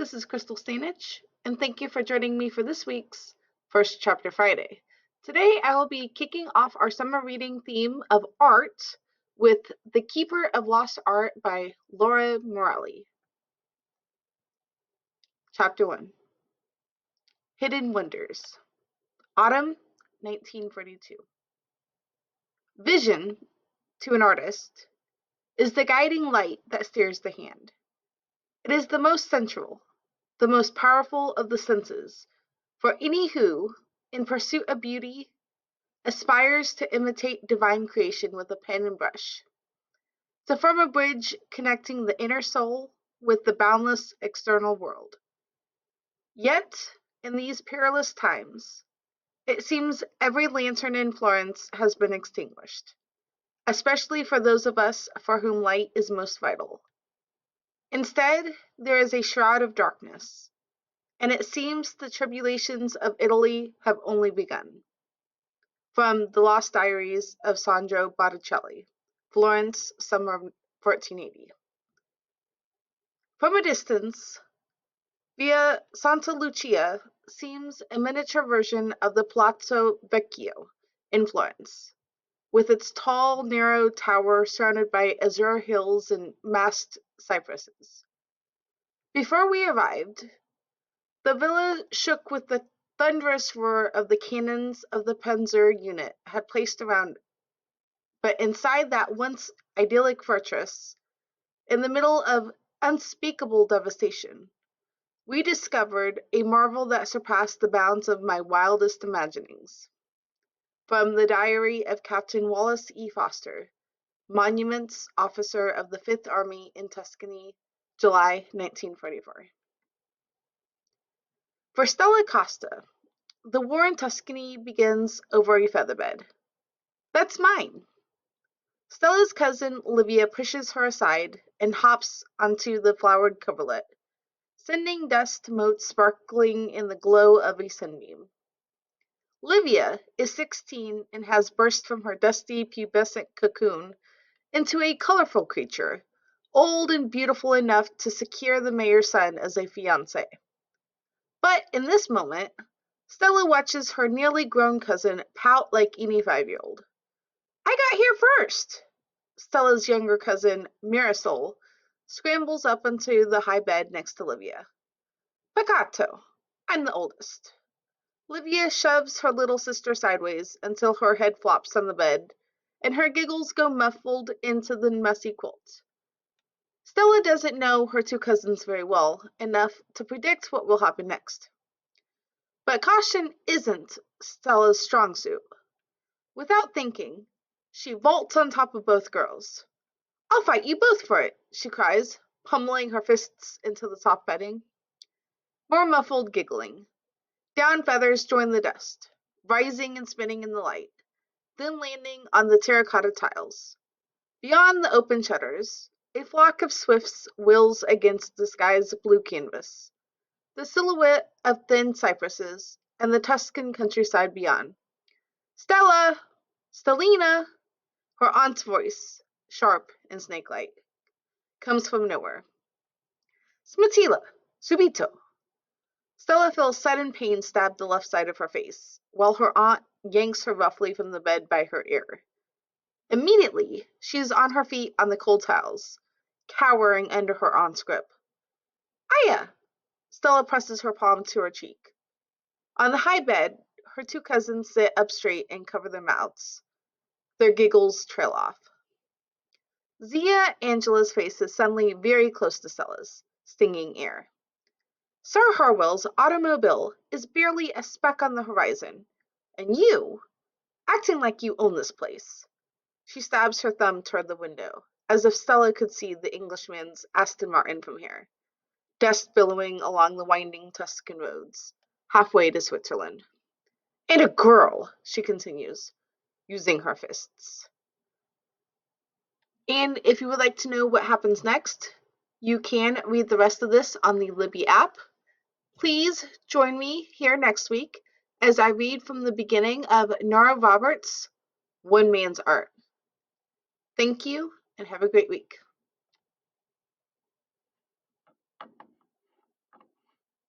This is Krystal, and thank you for joining me for this week's First Chapter Friday. Today I will be kicking off our summer reading theme of art with The Keeper of Lost Art by Laura Morelli. Chapter 1. Hidden Wonders. Autumn, 1942. Vision, to an artist, is the guiding light that steers the hand. It is the most central, the most powerful of the senses, for any who, in pursuit of beauty, aspires to imitate divine creation with a pen and brush, to form a bridge connecting the inner soul with the boundless external world. Yet, in these perilous times, it seems every lantern in Florence has been extinguished, especially for those of us for whom light is most vital. Instead, there is a shroud of darkness, and it seems the tribulations of Italy have only begun. From The Lost Diaries of Sandro Botticelli, Florence, summer of 1480. From a distance, Via Santa Lucia seems a miniature version of the Palazzo Vecchio in Florence, with its tall, narrow tower surrounded by azure hills and massed cypresses. Before we arrived, the villa shook with the thunderous roar of the cannons of the Panzer unit had placed around it. But inside that once idyllic fortress, in the middle of unspeakable devastation, we discovered a marvel that surpassed the bounds of my wildest imaginings. From the diary of Captain Wallace E. Foster, Monuments Officer of the Fifth Army in Tuscany, July 1944. For Stella Costa, the war in Tuscany begins over a featherbed. That's mine. Stella's cousin Livia pushes her aside and hops onto the flowered coverlet, sending dust motes sparkling in the glow of a sunbeam. Livia is 16 and has burst from her dusty pubescent cocoon into a colorful creature, old and beautiful enough to secure the mayor's son as a fiancé. But in this moment, Stella watches her nearly grown cousin pout like any 5-year-old. I got here first! Stella's younger cousin, Marisol, scrambles up onto the high bed next to Livia. Peccato, I'm the oldest. Livia shoves her little sister sideways until her head flops on the bed, and her giggles go muffled into the messy quilt. Stella doesn't know her two cousins very well, enough to predict what will happen next. But caution isn't Stella's strong suit. Without thinking, she vaults on top of both girls. I'll fight you both for it, she cries, pummeling her fists into the soft bedding. More muffled giggling. Down feathers join the dust, rising and spinning in the light, then landing on the terracotta tiles. Beyond the open shutters, a flock of swifts wheels against the sky's blue canvas, the silhouette of thin cypresses and the Tuscan countryside beyond. Stella! Stellina! Her aunt's voice, sharp and snake-like, comes from nowhere. Smatila! Subito! Stella feels sudden pain stab the left side of her face, while her aunt yanks her roughly from the bed by her ear. Immediately, she is on her feet on the cold tiles, cowering under her aunt's grip. Aya! Stella presses her palm to her cheek. On the high bed, her two cousins sit up straight and cover their mouths. Their giggles trail off. Zia Angela's face is suddenly very close to Stella's, stinging air. Sir Harwell's automobile is barely a speck on the horizon, and you, acting like you own this place. She stabs her thumb toward the window, as if Stella could see the Englishman's Aston Martin from here, dust billowing along the winding Tuscan roads, halfway to Switzerland. And a girl, she continues, using her fists. And if you would like to know what happens next, you can read the rest of this on the Libby app. Please join me here next week as I read from the beginning of Nora Roberts' One Man's Art. Thank you and have a great week.